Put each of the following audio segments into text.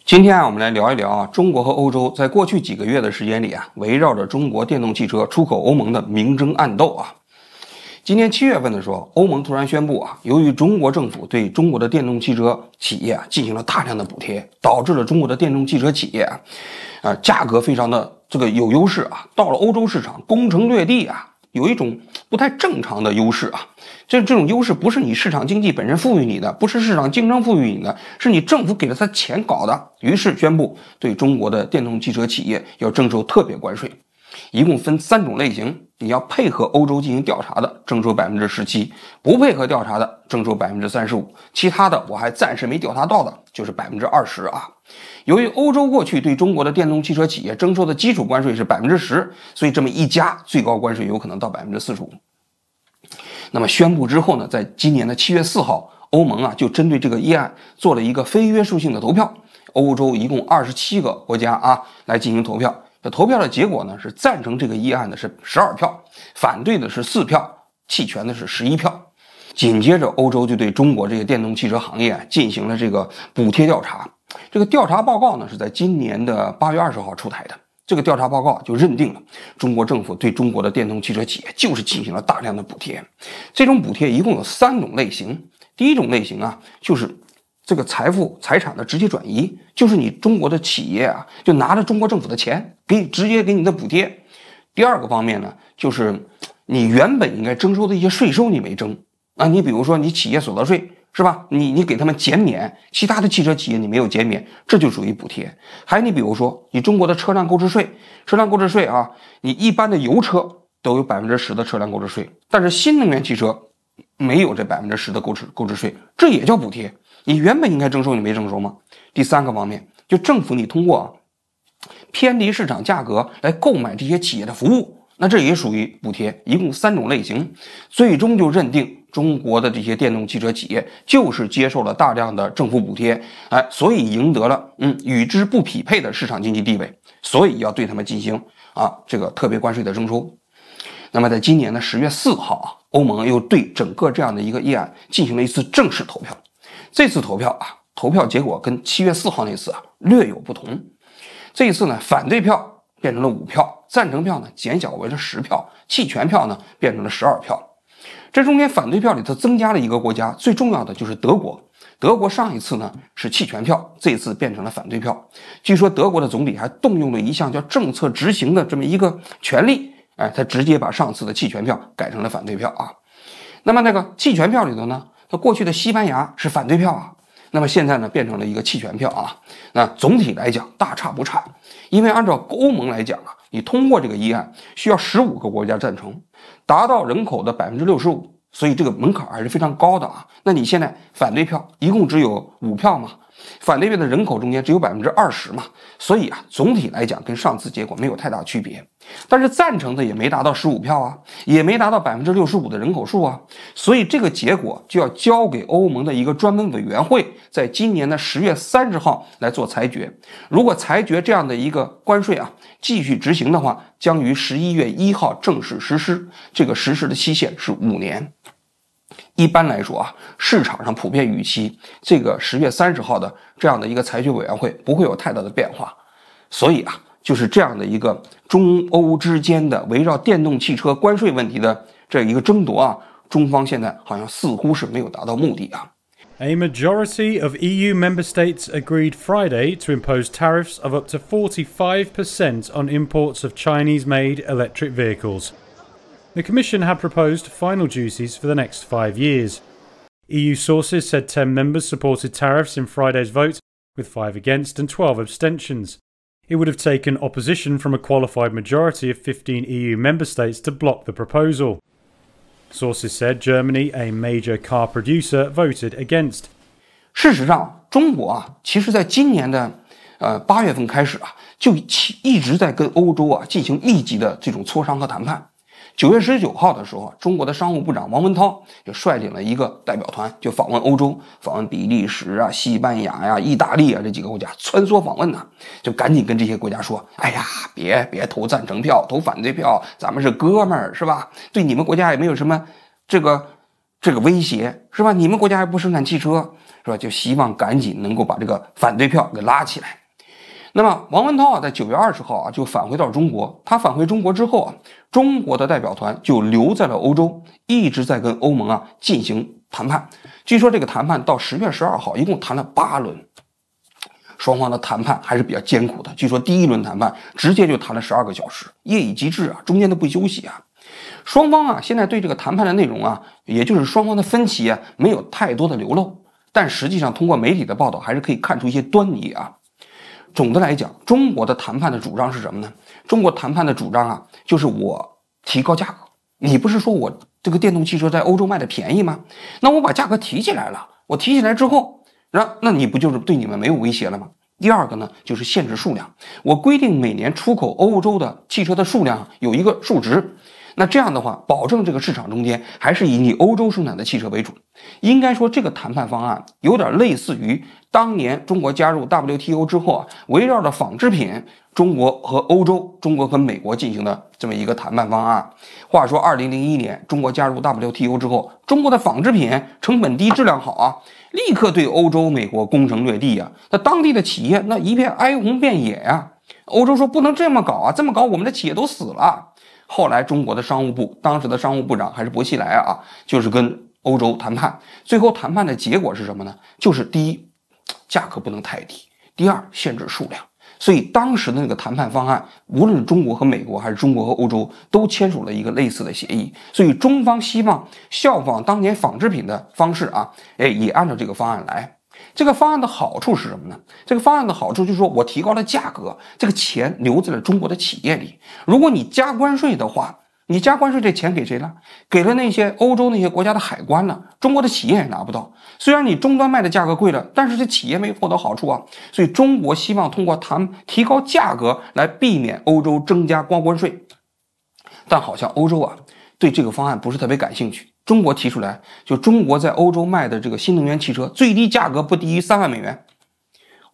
今天我们来聊一聊中国和欧洲在过去几个月的时间里围绕着中国电动汽车出口欧盟的明争暗斗今年7月份的时候，欧盟突然宣布由于中国政府对中国的电动汽车企业进行了大量的补贴，导致了中国的电动汽车企业价格非常的有优势到了欧洲市场攻城略地有一种不太正常的优势这种优势不是你市场经济本身赋予你的，不是市场竞争赋予你的，是你政府给了他钱搞的。于是宣布对中国的电动汽车企业要征收特别关税，一共分3种类型，你要配合欧洲进行调查的征收 17%， 不配合调查的征收 35%， 其他的我还暂时没调查到的就是 20% 由于欧洲过去对中国的电动汽车企业征收的基础关税是 10%， 所以这么一加，最高关税有可能到 45%。那么宣布之后呢，在今年的7月4号，欧盟就针对这个议案做了一个非约束性的投票，欧洲一共27个国家来进行投票。投票的结果呢是赞成这个议案的是12票，反对的是4票，弃权的是11票。紧接着欧洲就对中国这个电动汽车行业进行了这个补贴调查。这个调查报告呢是在今年的8月20号出台的。这个调查报告就认定了中国政府对中国的电动汽车企业就是进行了大量的补贴。这种补贴一共有3种类型。第一种类型就是这个财产的直接转移，就是你中国的企业就拿着中国政府的钱直接给你的补贴。第二个方面呢，就是你原本应该征收的一些税收你没征你比如说你企业所得税是吧？你给他们减免，其他的汽车企业你没有减免，这就属于补贴。还有你比如说你中国的车辆购置税你一般的油车都有 10% 的车辆购置税，但是新能源汽车没有这 10% 的购置税，这也叫补贴。你原本应该征收你没征收吗？第三个方面，就政府你通过偏离市场价格来购买这些企业的服务，那这也属于补贴。一共3种类型，最终就认定中国的这些电动汽车企业就是接受了大量的政府补贴，所以赢得了与之不匹配的市场经济地位，所以要对他们进行这个特别关税的征收。那么在今年的10月4号欧盟又对整个这样的一个议案进行了一次正式投票。这次投票结果跟7月4号那次略有不同。这一次呢，反对票变成了5票，赞成票呢减小为了10票，弃权票呢变成了12票。这中间反对票里头增加了一个国家，最重要的就是德国。德国上一次呢是弃权票，这一次变成了反对票。据说德国的总理还动用了一项叫政策执行的这么一个权利，他直接把上次的弃权票改成了反对票那么那个弃权票里头呢，过去的西班牙是反对票那么现在呢变成了一个弃权票那总体来讲大差不差。因为按照欧盟来讲你通过这个议案需要15个国家赞成，达到人口的 65%， 所以这个门槛还是非常高的那你现在反对票一共只有5票嘛，反对票的人口中间只有 20% 嘛，所以总体来讲跟上次结果没有太大区别。但是赞成的也没达到15票也没达到 65% 的人口数所以这个结果就要交给欧盟的一个专门委员会，在今年的10月30号来做裁决。如果裁决这样的一个关税继续执行的话，将于11月1号正式实施，这个实施的期限是5年。一般来说市场上普遍预期这个10月30号的这样的一个裁决委员会不会有太大的变化。所以就是这样的一个中欧之间的围绕电动汽车关税问题的这一个争夺中方现在好像似乎是没有达到目的A majority of EU member states agreed Friday to impose tariffs of up to 45% on imports of Chinese-made electric vehicles. The Commission had proposed final duties for the next 5 years. EU sources said 10 members supported tariffs in Friday's vote, with 5 against and 12 abstentions. It would have taken opposition from a qualified majority of 15 EU member states to block the proposal. Sources said Germany, a major car producer, voted against. 事实上，中国其实在今年的8月份开始就一直在跟欧洲进行密集的这种磋商和谈判。9月19号的时候，中国的商务部长王文涛就率领了一个代表团，就访问欧洲，访问比利时西班牙意大利这几个国家穿梭访问就赶紧跟这些国家说，哎呀，别投赞成票，投反对票，咱们是哥们儿，是吧？对你们国家也没有什么这个这个威胁，是吧？你们国家还不生产汽车，是吧？就希望赶紧能够把这个反对票给拉起来。那么王文涛啊，在9月20号啊就返回到中国。他返回中国之后啊，中国的代表团就留在了欧洲，一直在跟欧盟啊进行谈判。据说这个谈判到10月12号，一共谈了8轮。双方的谈判还是比较艰苦的。据说第1轮谈判直接就谈了12个小时，夜以继日啊，中间都不休息啊。双方啊现在对这个谈判的内容啊，也就是双方的分歧啊，没有太多的流露，但实际上通过媒体的报道还是可以看出一些端倪啊。总的来讲，中国的谈判的主张是什么呢？中国谈判的主张啊，就是我提高价格。你不是说我这个电动汽车在欧洲卖的便宜吗？那我把价格提起来了，我提起来之后，那你不就是对你们没有威胁了吗？第二个呢，就是限制数量。我规定每年出口欧洲的汽车的数量有一个数值。那这样的话，保证这个市场中间还是以你欧洲生产的汽车为主。应该说，这个谈判方案有点类似于当年中国加入 WTO 之后啊，围绕着纺织品，中国和欧洲、中国和美国进行的这么一个谈判方案。话说2001年中国加入 WTO 之后，中国的纺织品成本低、质量好啊，立刻对欧洲、美国攻城略地啊。那当地的企业那一片哀鸿遍野呀。欧洲说不能这么搞啊，这么搞我们的企业都死了。后来中国的商务部，当时的商务部长还是薄熙来啊，就是跟欧洲谈判。最后谈判的结果是什么呢？就是第一，价格不能太低；第二，限制数量。所以当时的那个谈判方案，无论是中国和美国还是中国和欧洲，都签署了一个类似的协议。所以中方希望效仿当年纺织品的方式啊，也按照这个方案来。这个方案的好处是什么呢？这个方案的好处就是说我提高了价格，这个钱留在了中国的企业里。如果你加关税的话，你加关税这钱给谁了？给了那些欧洲那些国家的海关了，中国的企业也拿不到。虽然你终端卖的价格贵了，但是这企业没获得好处啊。所以中国希望通过提高价格来避免欧洲增加高关税。但好像欧洲啊对这个方案不是特别感兴趣。中国提出来，就中国在欧洲卖的这个新能源汽车最低价格不低于3万美元，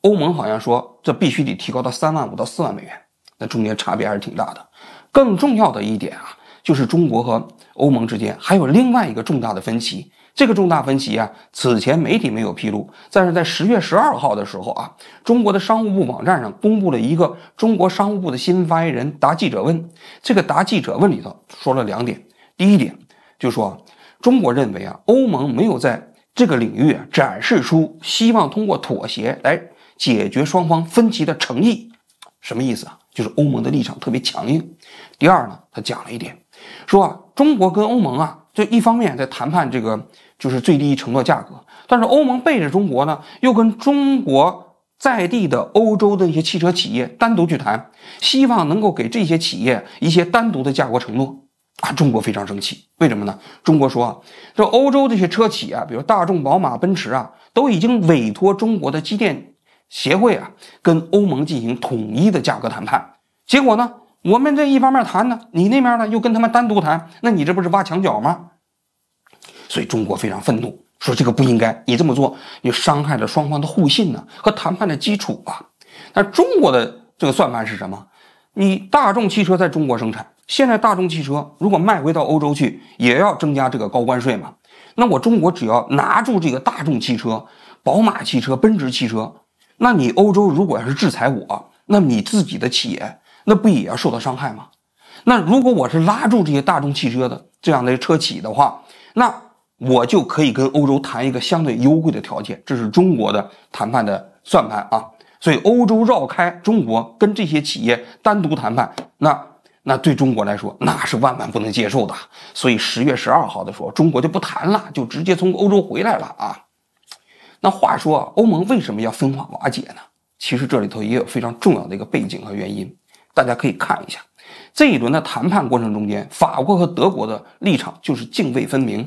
欧盟好像说这必须得提高到3万5到4万美元，那中间差别还是挺大的。更重要的一点啊，就是中国和欧盟之间还有另外一个重大的分歧。这个重大分歧啊，此前媒体没有披露，但是在10月12号的时候啊，中国的商务部网站上公布了一个中国商务部的新发言人答记者问。这个答记者问里头说了2点。第一点就说中国认为啊，欧盟没有在这个领域展示出希望通过妥协来解决双方分歧的诚意。什么意思啊？就是欧盟的立场特别强硬。第二呢，他讲了一点，说啊，中国跟欧盟啊，就一方面在谈判这个就是最低承诺价格，但是欧盟背着中国呢，又跟中国在地的欧洲的一些汽车企业单独去谈，希望能够给这些企业一些单独的价格承诺。啊，中国非常生气，为什么呢？中国说啊，这欧洲这些车企啊，比如大众、宝马、奔驰啊，都已经委托中国的机电协会啊，跟欧盟进行统一的价格谈判。结果呢，我们这一方面谈呢，你那边呢又跟他们单独谈，那你这不是挖墙脚吗？所以中国非常愤怒，说这个不应该，你这么做，你伤害了双方的互信呢和谈判的基础啊。但中国的这个算盘是什么？你大众汽车在中国生产。现在大众汽车如果卖回到欧洲去，也要增加这个高关税嘛？那我中国只要拿住这个大众汽车、宝马汽车、奔驰汽车，那你欧洲如果要是制裁我，那你自己的企业那不也要受到伤害吗？那如果我是拉住这些大众汽车的这样的车企的话，那我就可以跟欧洲谈一个相对优惠的条件，这是中国的谈判的算盘啊。所以欧洲绕开中国跟这些企业单独谈判，那对中国来说那是万万不能接受的。所以10月12号的时候，中国就不谈了，就直接从欧洲回来了啊。那话说啊，欧盟为什么要分化瓦解呢？其实这里头也有非常重要的一个背景和原因，大家可以看一下。这一轮的谈判过程中间，法国和德国的立场就是泾渭分明。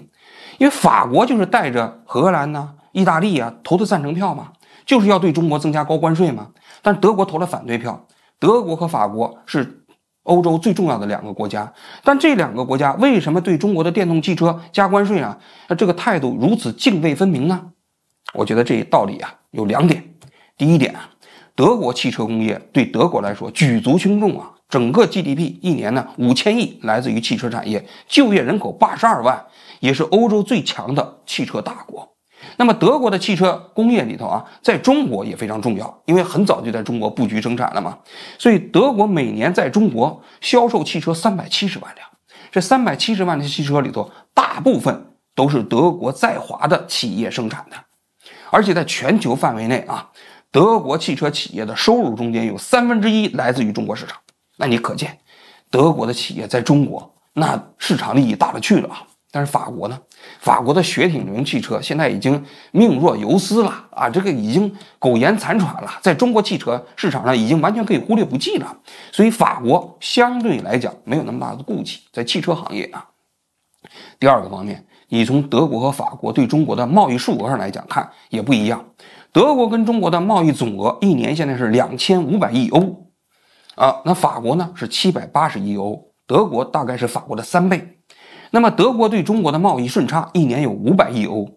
因为法国就是带着荷兰呐、意大利啊投的赞成票嘛，就是要对中国增加高关税嘛。但德国投了反对票。德国和法国是欧洲最重要的2个国家，但这2个国家为什么对中国的电动汽车加关税啊？这个态度如此泾渭分明呢？我觉得这道理啊有2点。第一点啊，德国汽车工业对德国来说举足轻重啊，整个 GDP 一年呢5000亿来自于汽车产业，就业人口82万，也是欧洲最强的汽车大国。那么德国的汽车工业里头啊，在中国也非常重要，因为很早就在中国布局生产了嘛，所以德国每年在中国销售汽车370万辆，这370万的汽车里头，大部分都是德国在华的企业生产的，而且在全球范围内啊，德国汽车企业的收入中间有1/3来自于中国市场。那你可见，德国的企业在中国那市场利益大了去了啊。但是法国呢？法国的雪铁龙汽车现在已经命若游丝了啊，这个已经苟延残喘了，在中国汽车市场上已经完全可以忽略不计了。所以法国相对来讲没有那么大的顾忌，在汽车行业啊。第二个方面，你从德国和法国对中国的贸易数额上来讲看也不一样。德国跟中国的贸易总额一年现在是2500亿欧啊，那法国呢是780亿欧，德国大概是法国的3倍。那么德国对中国的贸易顺差一年有500亿欧，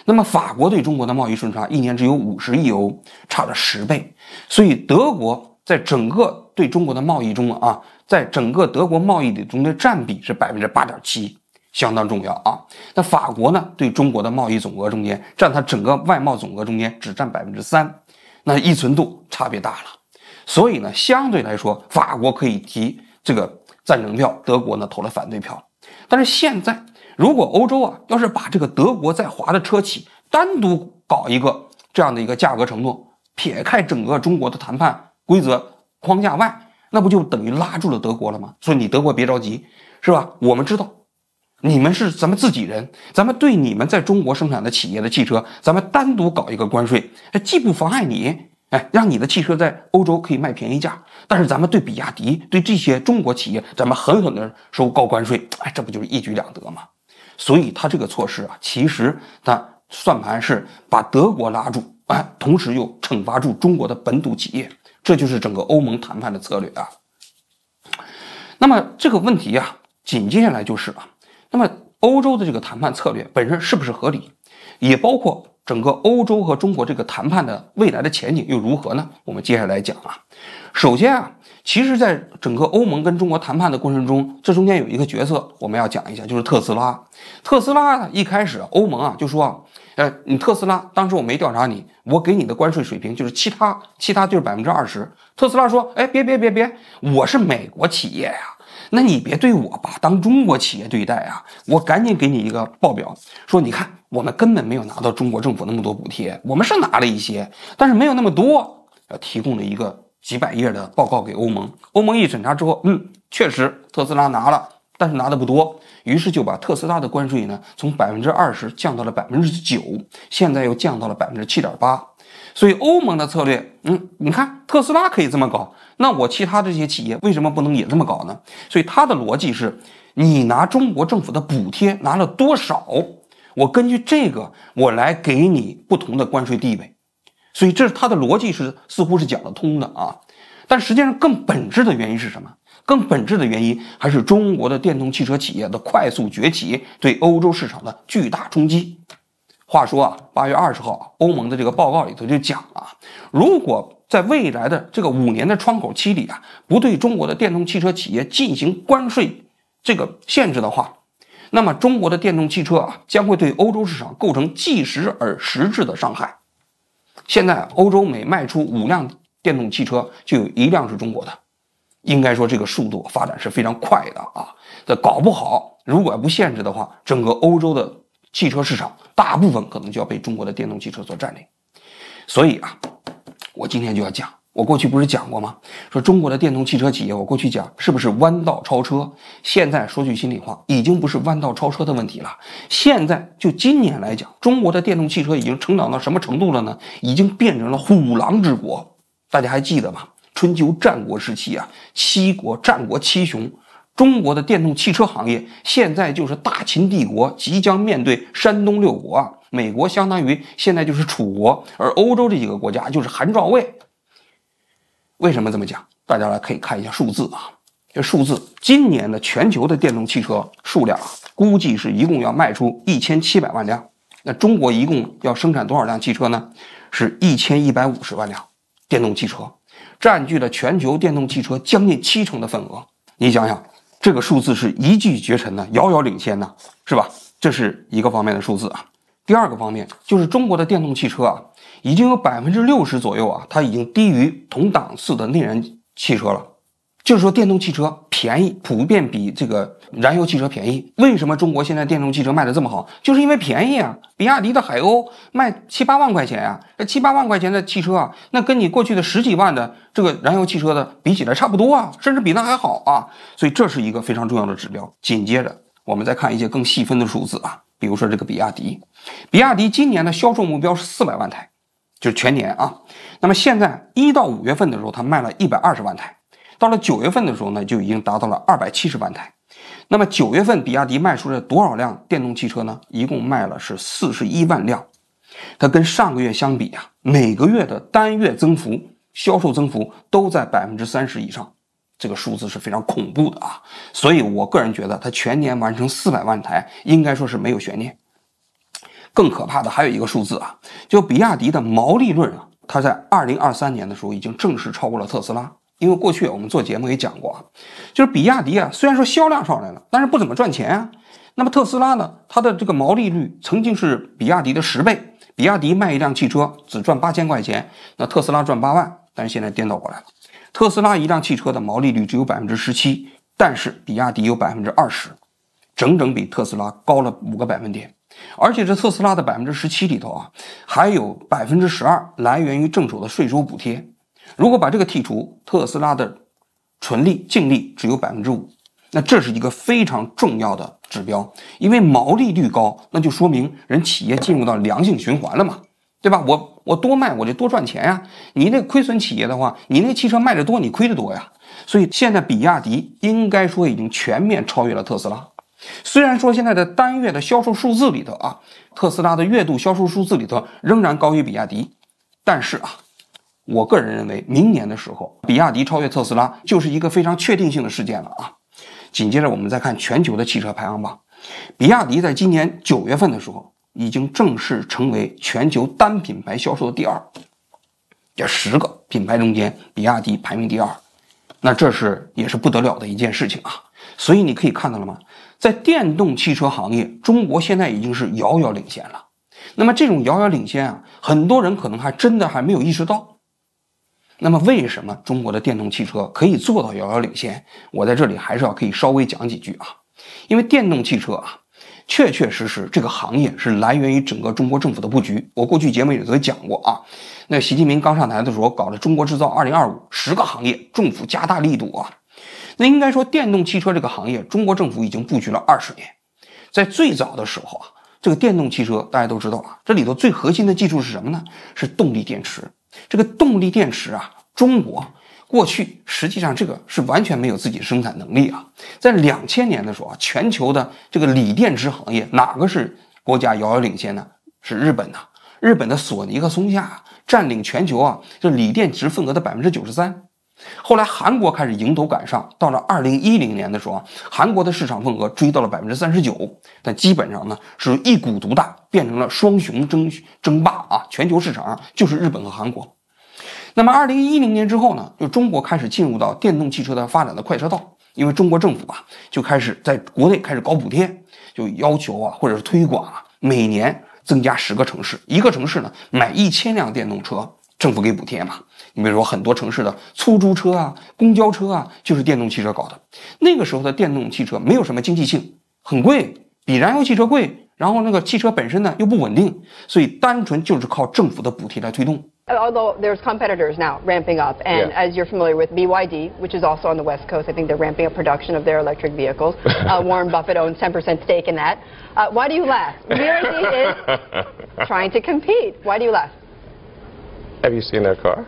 那么法国对中国的贸易顺差一年只有50亿欧，差了10倍。所以德国在整个对中国的贸易中啊，在整个德国贸易里中的占比是8.7%，相当重要啊。那法国呢，对中国的贸易总额中间占它整个外贸总额中间只占3%，那依存度差别大了。所以呢，相对来说，法国可以提这个赞成票，德国呢投了反对票。但是现在，如果欧洲啊，要是把这个德国在华的车企单独搞一个这样的一个价格承诺，撇开整个中国的谈判规则框架外，那不就等于拉住了德国了吗？所以你德国别着急，是吧？我们知道，你们是咱们自己人，咱们对你们在中国生产的企业的汽车，咱们单独搞一个关税，既不妨碍你，让你的汽车在欧洲可以卖便宜价，但是咱们对比亚迪，对这些中国企业，咱们狠狠的收高关税，这不就是一举两得吗？所以他这个措施啊，其实他算盘是把德国拉住，同时又惩罚住中国的本土企业，这就是整个欧盟谈判的策略啊。那么这个问题啊，紧接下来就是了，那么欧洲的这个谈判策略本身是不是合理，也包括整个欧洲和中国这个谈判的未来的前景又如何呢？我们接下来讲啊。首先啊，其实在整个欧盟跟中国谈判的过程中，这中间有一个角色我们要讲一下，就是特斯拉。特斯拉呢，一开始欧盟啊就说你特斯拉当时我没调查你，我给你的关税水平就是其他就是20%。特斯拉说，别，我是美国企业呀，那你别对我把当中国企业对待啊！我赶紧给你一个报表，说你看我们根本没有拿到中国政府那么多补贴，我们是拿了一些，但是没有那么多，提供了一个几百页的报告给欧盟。欧盟一审查之后，确实特斯拉拿了，但是拿的不多，于是就把特斯拉的关税呢从20%降到了9%，现在又降到了7.8%。所以欧盟的策略，你看特斯拉可以这么搞，那我其他这些企业为什么不能也这么搞呢？所以他的逻辑是，你拿中国政府的补贴拿了多少，我根据这个我来给你不同的关税地位。所以这是他的逻辑似乎是讲得通的啊。但实际上更本质的原因是什么？更本质的原因还是中国的电动汽车企业的快速崛起对欧洲市场的巨大冲击。话说啊，8月20号，欧盟的这个报告里头就讲啊，如果在未来的这个5年的窗口期里啊，不对中国的电动汽车企业进行关税这个限制的话，那么中国的电动汽车啊，将会对欧洲市场构成即时而实质的伤害。现在欧洲每卖出5辆电动汽车，就有1辆是中国的，应该说这个速度发展是非常快的啊。这搞不好，如果不限制的话，整个欧洲的汽车市场大部分可能就要被中国的电动汽车所占领。所以啊，我今天就要讲，我过去不是讲过吗？说中国的电动汽车企业，我过去讲是不是弯道超车？现在说句心里话，已经不是弯道超车的问题了。现在就今年来讲，中国的电动汽车已经成长到什么程度了呢？已经变成了虎狼之国。大家还记得吗？春秋战国时期啊，7国战国7雄，中国的电动汽车行业现在就是大秦帝国即将面对山东6国啊。美国相当于现在就是楚国，而欧洲这几个国家就是韩赵魏。为什么这么讲？大家来可以看一下数字啊。这数字，今年的全球的电动汽车数量估计是一共要卖出1700万辆。那中国一共要生产多少辆汽车呢？是1150万辆电动汽车。占据了全球电动汽车将近70%的份额。你想想，这个数字是一骑绝尘呢，遥遥领先呢，是吧？这是一个方面的数字啊。第二个方面就是中国的电动汽车啊，已经有60%左右啊，它已经低于同档次的内燃汽车了。就是说电动汽车便宜，普遍比这个燃油汽车便宜。为什么中国现在电动汽车卖的这么好？就是因为便宜啊！比亚迪的海鸥卖7、8万块钱啊，这7、8万块钱的汽车啊，那跟你过去的10几万的这个燃油汽车的比起来差不多啊，甚至比那还好啊。所以这是一个非常重要的指标。紧接着我们再看一些更细分的数字啊，比如说这个比亚迪，比亚迪今年的销售目标是400万台，就是全年啊。那么现在1到5月份的时候，它卖了120万台。到了9月份的时候呢，就已经达到了270万台。那么9月份比亚迪卖出了多少辆电动汽车呢？一共卖了是41万辆。它跟上个月相比啊，每个月的单月增幅、销售增幅都在30%以上，这个数字是非常恐怖的啊。所以我个人觉得，它全年完成400万台，应该说是没有悬念。更可怕的还有一个数字啊，就比亚迪的毛利润啊，它在2023年的时候已经正式超过了特斯拉。因为过去我们做节目也讲过啊，就是比亚迪啊，虽然说销量上来了，但是不怎么赚钱啊。那么特斯拉呢，它的这个毛利率曾经是比亚迪的10倍，比亚迪卖一辆汽车只赚8000块钱，那特斯拉赚8万，但是现在颠倒过来了，特斯拉一辆汽车的毛利率只有17%，但是比亚迪有20%，整整比特斯拉高了5个百分点。而且这特斯拉的17%里头啊，还有12%来源于政府的税收补贴。如果把这个剔除，特斯拉的纯利净利只有5%，那这是一个非常重要的指标，因为毛利率高，那就说明人企业进入到良性循环了嘛，对吧？我多卖，我就多赚钱呀。你那亏损企业的话，你那个汽车卖的多，你亏的多呀。所以现在比亚迪应该说已经全面超越了特斯拉。虽然说现在的单月的销售数字里头啊，特斯拉的月度销售数字里头仍然高于比亚迪，但是啊，我个人认为，明年的时候，比亚迪超越特斯拉就是一个非常确定性的事件了啊。紧接着我们再看全球的汽车排行榜，比亚迪在今年9月份的时候，已经正式成为全球单品牌销售的第2，这10个品牌中间，比亚迪排名第2，那这也是不得了的一件事情啊。所以你可以看到了吗？在电动汽车行业，中国现在已经是遥遥领先了。那么这种遥遥领先啊，很多人可能还真的还没有意识到。那么为什么中国的电动汽车可以做到遥遥领先？我在这里还是可以稍微讲几句啊。因为电动汽车啊，确实这个行业是来源于整个中国政府的布局。我过去节目里头讲过啊，那习近平刚上台的时候搞了中国制造2025，10个行业政府加大力度啊。那应该说电动汽车这个行业，中国政府已经布局了20年。在最早的时候啊，这个电动汽车大家都知道啊，这里头最核心的技术是什么呢？是动力电池。这个动力电池啊，中国过去实际上这个是完全没有自己的生产能力啊。在2000年的时候啊，全球的这个锂电池行业哪个是国家遥遥领先呢？是日本呐。日本的索尼和松下占领全球啊，这锂电池份额的93%。后来韩国开始迎头赶上，到了2010年的时候啊，韩国的市场份额追到了39%，但基本上呢是一股独大，变成了双雄争霸啊，全球市场上就是日本和韩国。那么2010年之后呢，就中国开始进入到电动汽车的发展的快车道，因为中国政府啊就开始在国内开始搞补贴，就要求啊或者是推广啊，每年增加10个城市，一个城市呢买1000辆电动车，政府给补贴嘛。你比如说很多城市的出租车啊、公交车啊，就是电动汽车搞的。那个时候的电动汽车没有什么经济性，很贵，比燃油汽车贵，然后那个汽车本身呢又不稳定，所以单纯就是靠政府的补贴来推动。Although there's competitors now ramping up, and as you're familiar with BYD, which is also on the West Coast, I think they're ramping up production of their electric vehicles. Warren Buffett owns 10% stake in that. Why do you laugh? BYD is trying to compete. Why do you laugh? Have you seen their car?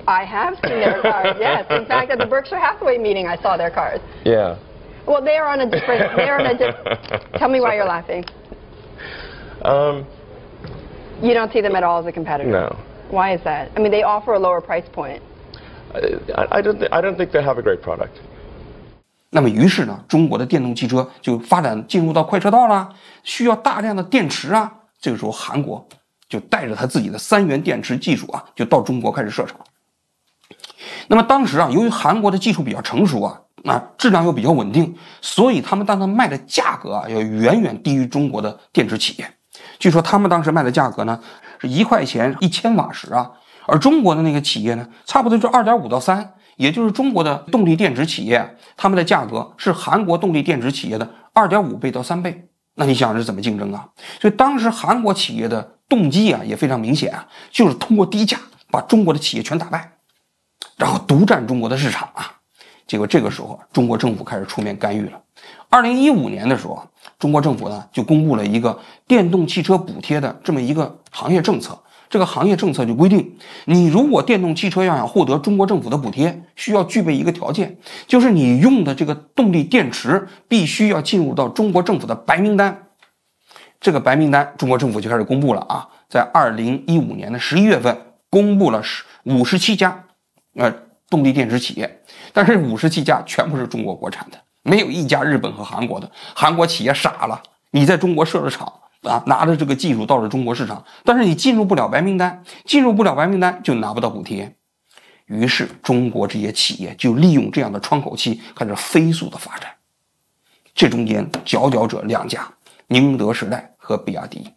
I have seen their cars, yes. In fact, at the Berkshire Hathaway meeting, I saw their cars. Yeah. Well, they are on a different... Tell me why you're laughing. You don't see them at all as a competitor? No. Why is that? I mean, they offer a lower price point. I don't think they have a great product. 那么于是呢，中国的电动汽车就发展进入到快车道了，需要大量的电池啊。这个时候，韩国就带着他自己的3元电池技术啊，就到中国开始设厂。那么当时啊，由于韩国的技术比较成熟啊，质量又比较稳定，所以他们当时卖的价格啊，要远远低于中国的电池企业。据说他们当时卖的价格呢是1块钱1千瓦时啊，而中国的那个企业呢，差不多就2.5到3，也就是中国的动力电池企业，他们的价格是韩国动力电池企业的2.5倍到3倍。那你想是怎么竞争啊？所以当时韩国企业的动机啊也非常明显啊，就是通过低价把中国的企业全打败，然后独占中国的市场啊。结果这个时候中国政府开始出面干预了。2015年的时候，中国政府呢就公布了一个电动汽车补贴的这么一个行业政策。这个行业政策就规定，你如果电动汽车要想获得中国政府的补贴，需要具备一个条件，就是你用的这个动力电池必须要进入到中国政府的白名单。这个白名单中国政府就开始公布了啊，在2015年的11月份公布了57家动力电池企业，但是57家全部是中国国产的，没有一家日本和韩国的。韩国企业傻了，你在中国设了厂啊，拿着这个技术到了中国市场，但是你进入不了白名单，进入不了白名单就拿不到补贴。于是中国这些企业就利用这样的窗口期开始飞速的发展。这中间佼佼者2家，宁德时代和比亚迪。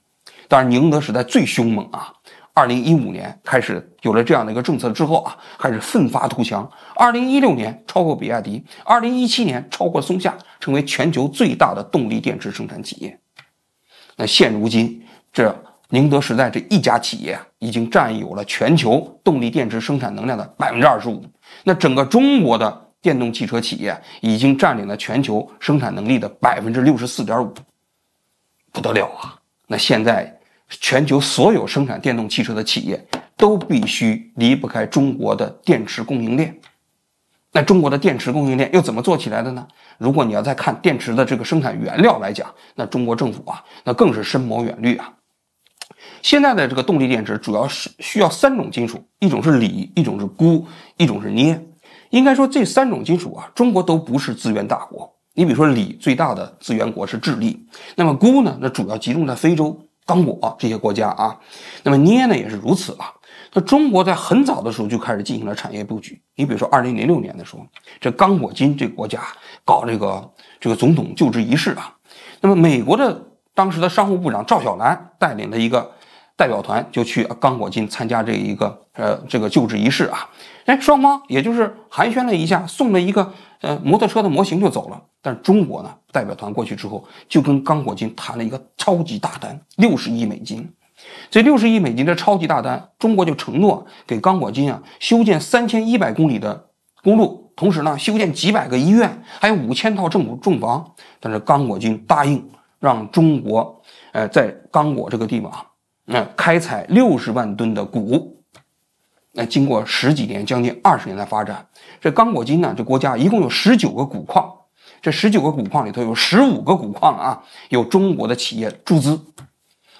当然宁德时代最凶猛啊，2015年开始有了这样的一个政策之后啊，开始奋发图强。2016年超过比亚迪，2017年超过松下，成为全球最大的动力电池生产企业。那现如今，这宁德时代这一家企业啊，已经占有了全球动力电池生产能量的25%。那整个中国的电动汽车企业已经占领了全球生产能力的64.5%，不得了啊！那现在全球所有生产电动汽车的企业都必须离不开中国的电池供应链。那中国的电池供应链又怎么做起来的呢？如果你要再看电池的这个生产原料来讲，那中国政府啊，那更是深谋远虑啊。现在的这个动力电池主要是需要3种金属，一种是锂，一种是钴，一种是镍。应该说这3种金属啊，中国都不是资源大国。你比如说锂最大的资源国是智利，那么钴呢，那主要集中在非洲、刚果这些国家啊。那么镍呢也是如此啊。那中国在很早的时候就开始进行了产业布局。你比如说2006年的时候，这刚果金这个国家搞这个总统就职仪式啊。那么美国的当时的商务部长赵小兰带领的一个代表团就去刚果金参加这个就职仪式啊。双方也就是寒暄了一下，送了一个摩托车的模型就走了。但中国呢，代表团过去之后就跟刚果金谈了一个超级大单，60亿美金。这60亿美金的超级大单，中国就承诺给刚果金啊修建3100公里的公路，同时呢修建几百个医院，还有5000套政府重房。但是刚果金答应让中国在刚果这个地方开采60万吨的钴。那经过10几年，将近20年的发展，这刚果金呢，这国家一共有19个钴矿，这19个钴矿里头有15个钴矿啊，有中国的企业注资。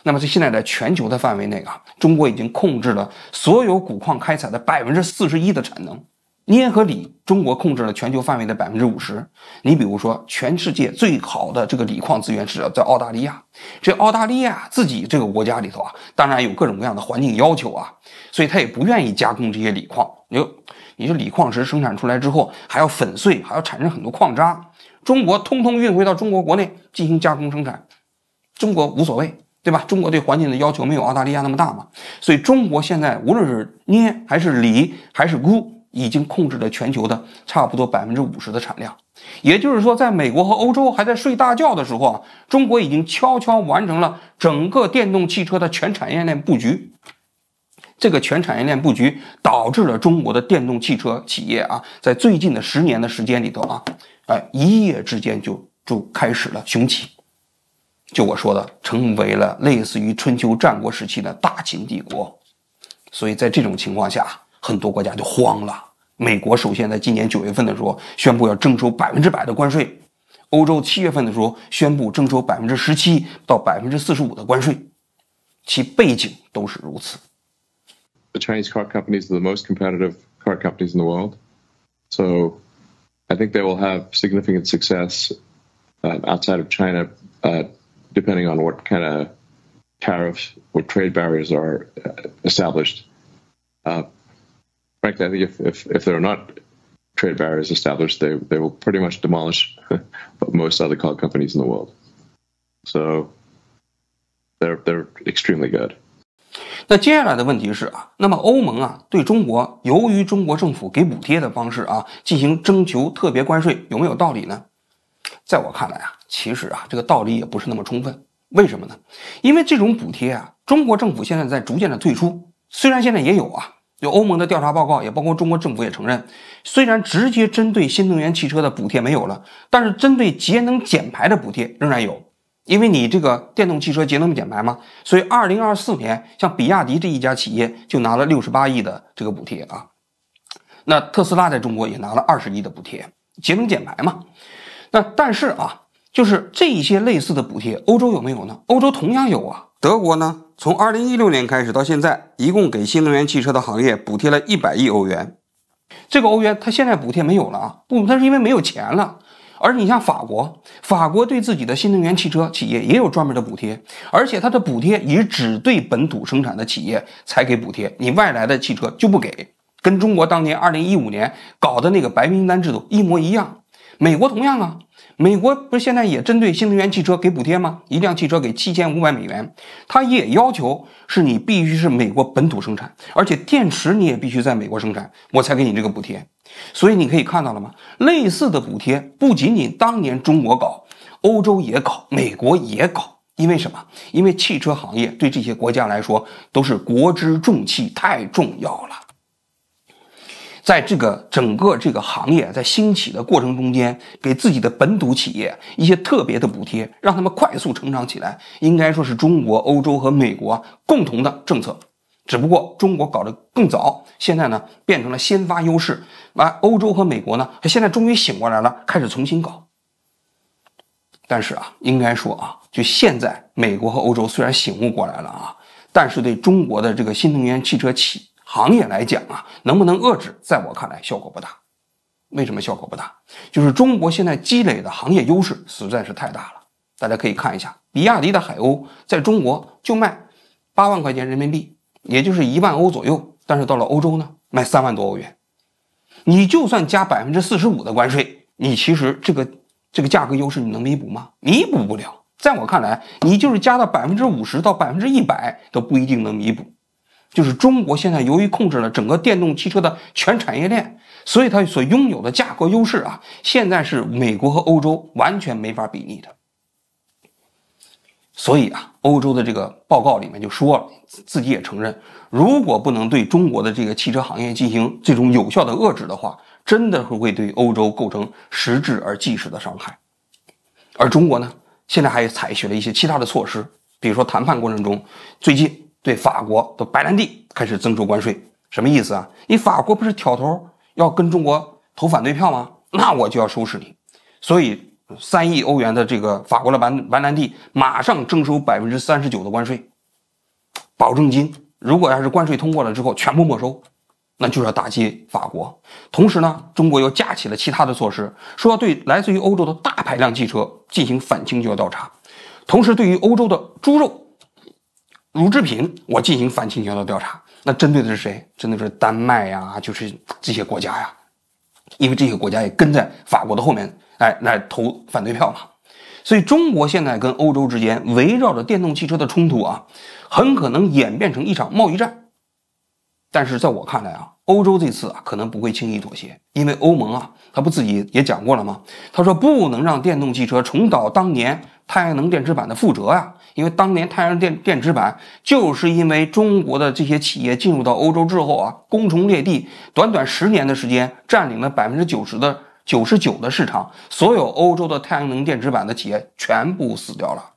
那么现在在全球的范围内啊，中国已经控制了所有钴矿开采的41%的产能。镍和锂，中国控制了全球范围的50%。你比如说，全世界最好的这个锂矿资源是在澳大利亚。这澳大利亚自己这个国家里头啊，当然有各种各样的环境要求啊，所以他也不愿意加工这些锂矿。你这锂矿石生产出来之后，还要粉碎，还要产生很多矿渣，中国通通运回到中国国内进行加工生产。中国无所谓，对吧？中国对环境的要求没有澳大利亚那么大嘛，所以中国现在无论是镍还是锂还是钴，已经控制了全球的差不多50%的产量。也就是说，在美国和欧洲还在睡大觉的时候啊，中国已经悄悄完成了整个电动汽车的全产业链布局。这个全产业链布局导致了中国的电动汽车企业啊，在最近的10年的时间里头啊，一夜之间就开始了雄起。就我说的，成为了类似于春秋战国时期的大秦帝国。所以在这种情况下，很多国家就慌了。美国首先在今年9月份的时候宣布要征收100%的关税，欧洲7月份的时候宣布征收17%到45%的关税，其背景都是如此。The Chinese car companies are the most competitive car companies in the world, so I think they will have significant success outside of China, depending on what kind of tariffs or trade barriers are established. Frankly, fact, I think if there are not trade barriers established, they will pretty much demolish most other car companies in the world. So they're extremely good. 那接下来的问题是啊，那么欧盟啊对中国由于中国政府给补贴的方式啊进行征求特别关税有没有道理呢？在我看来啊，其实啊这个道理也不是那么充分。为什么呢？因为这种补贴啊，中国政府现在在逐渐的退出，虽然现在也有啊。有欧盟的调查报告，也包括中国政府也承认，虽然直接针对新能源汽车的补贴没有了，但是针对节能减排的补贴仍然有。因为你这个电动汽车节能减排嘛，所以2024年像比亚迪这一家企业就拿了68亿的这个补贴啊。那特斯拉在中国也拿了20亿的补贴，节能减排嘛。那但是啊，就是这一些类似的补贴，欧洲有没有呢？欧洲同样有啊。德国呢，从2016年开始到现在，一共给新能源汽车的行业补贴了100亿欧元。这个欧元它现在补贴没有了啊，不，它是因为没有钱了。而你像法国对自己的新能源汽车企业也有专门的补贴，而且它的补贴也只对本土生产的企业才给补贴，你外来的汽车就不给，跟中国当年2015年搞的那个白名单制度一模一样。美国同样啊，美国不是现在也针对新能源汽车给补贴吗？一辆汽车给7500美元，它也要求是你必须是美国本土生产，而且电池你也必须在美国生产，我才给你这个补贴。所以你可以看到了吗？类似的补贴不仅仅当年中国搞，欧洲也搞，美国也搞。因为什么？因为汽车行业对这些国家来说都是国之重器，太重要了。在这个整个这个行业在兴起的过程中间，给自己的本土企业一些特别的补贴，让他们快速成长起来，应该说是中国、欧洲和美国共同的政策。只不过中国搞得更早，现在呢变成了先发优势，欧洲和美国呢现在终于醒过来了，开始重新搞。但是啊，应该说啊，就现在美国和欧洲虽然醒悟过来了啊，但是对中国的这个新能源汽车行业来讲啊，能不能遏制，在我看来效果不大。为什么效果不大？就是中国现在积累的行业优势实在是太大了。大家可以看一下，比亚迪的海鸥在中国就卖8万块钱人民币，也就是1万欧左右，但是到了欧洲呢，卖3万多欧元。你就算加45%的关税，你其实这个价格优势你能弥补吗？弥补不了。在我看来，你就是加到50%到100%都不一定能弥补。就是中国现在由于控制了整个电动汽车的全产业链，所以它所拥有的价格优势啊，现在是美国和欧洲完全没法比拟的。所以啊，欧洲的这个报告里面就说了，自己也承认，如果不能对中国的这个汽车行业进行这种有效的遏制的话，真的会对欧洲构成实质而即时的伤害。而中国呢，现在还采取了一些其他的措施，比如说谈判过程中，最近对法国的白兰地开始征收关税。什么意思啊？你法国不是挑头要跟中国投反对票吗？那我就要收拾你。所以3亿欧元的这个法国的白兰地马上征收39%的关税，保证金如果要是关税通过了之后全部没收，那就是要打击法国。同时呢，中国又架起了其他的措施，说要对来自于欧洲的大排量汽车进行反倾销调查，同时对于欧洲的猪肉乳制品我进行反倾销的调查。那针对的是谁？针对的是丹麦呀，就是这些国家呀，因为这些国家也跟在法国的后面来投反对票嘛。所以中国现在跟欧洲之间围绕着电动汽车的冲突啊，很可能演变成一场贸易战。但是在我看来啊，欧洲这次啊可能不会轻易妥协，因为欧盟啊，他不自己也讲过了吗？他说不能让电动汽车重蹈当年太阳能电池板的覆辙呀。因为当年太阳能电池板就是因为中国的这些企业进入到欧洲之后啊，攻城略地，短短10年的时间占领了99%的市场，所有欧洲的太阳能电池板的企业全部死掉了。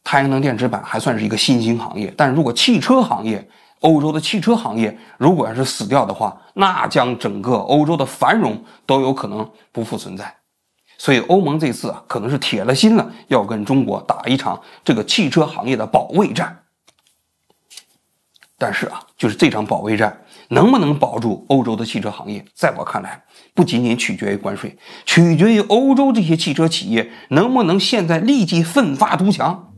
太阳能电池板还算是一个新兴行业，但如果汽车行业，欧洲的汽车行业如果要是死掉的话，那将整个欧洲的繁荣都有可能不复存在。所以欧盟这次啊，可能是铁了心了，要跟中国打一场这个汽车行业的保卫战。但是啊，就是这场保卫战能不能保住欧洲的汽车行业，在我看来，不仅仅取决于关税，取决于欧洲这些汽车企业能不能现在立即奋发图强，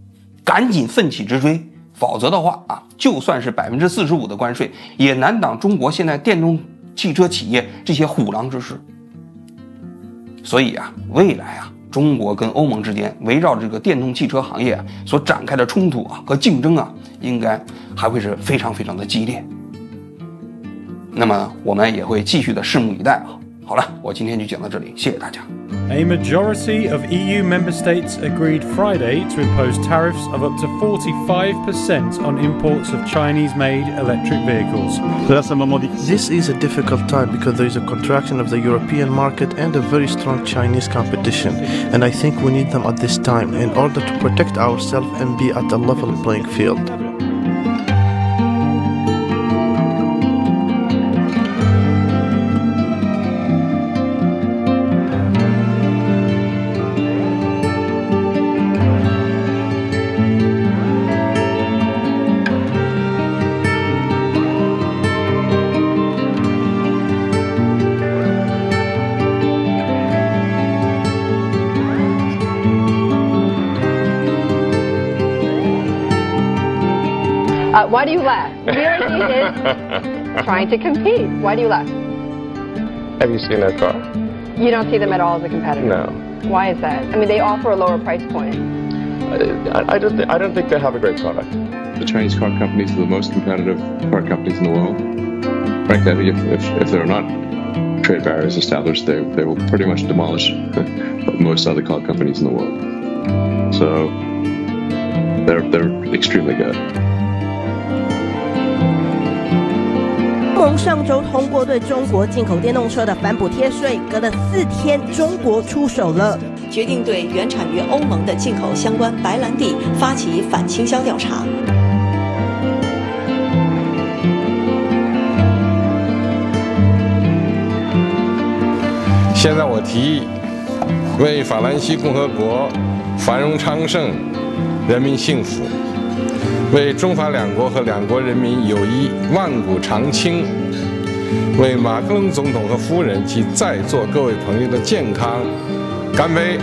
赶紧奋起直追，否则的话啊，就算是45%的关税，也难挡中国现在电动汽车企业这些虎狼之势。所以啊，未来啊，中国跟欧盟之间围绕这个电动汽车行业所展开的冲突啊和竞争啊，应该还会是非常非常的激烈。那么我们也会继续的拭目以待啊。好了，我今天就讲到这里，谢谢大家。A majority of EU member states agreed Friday to impose tariffs of up to 45% on imports of Chinese-made electric vehicles. This is a difficult time because there is a contraction of the European market and a very strong Chinese competition, and I think we need them at this time in order to protect ourselves and be at a level playing field. Why do you laugh? BRC is trying to compete. Why do you laugh? Have you seen their car? You don't see them at all as a competitor? No. Why is that? I mean, they offer a lower price point. I don't think they have a great product. The Chinese car companies are the most competitive car companies in the world. Frankly, I think if there are not trade barriers established, they will pretty much demolish most other car companies in the world. So they're extremely good. 欧盟上周通过对中国进口电动车的反补贴税，隔了4天，中国出手了，决定对原产于欧盟的进口相关白兰地发起反倾销调查。现在我提议，为法兰西共和国繁荣昌盛、人民幸福，为中法两国和两国人民友谊万古长青，为马克龙总统和夫人及在座各位朋友的健康干杯！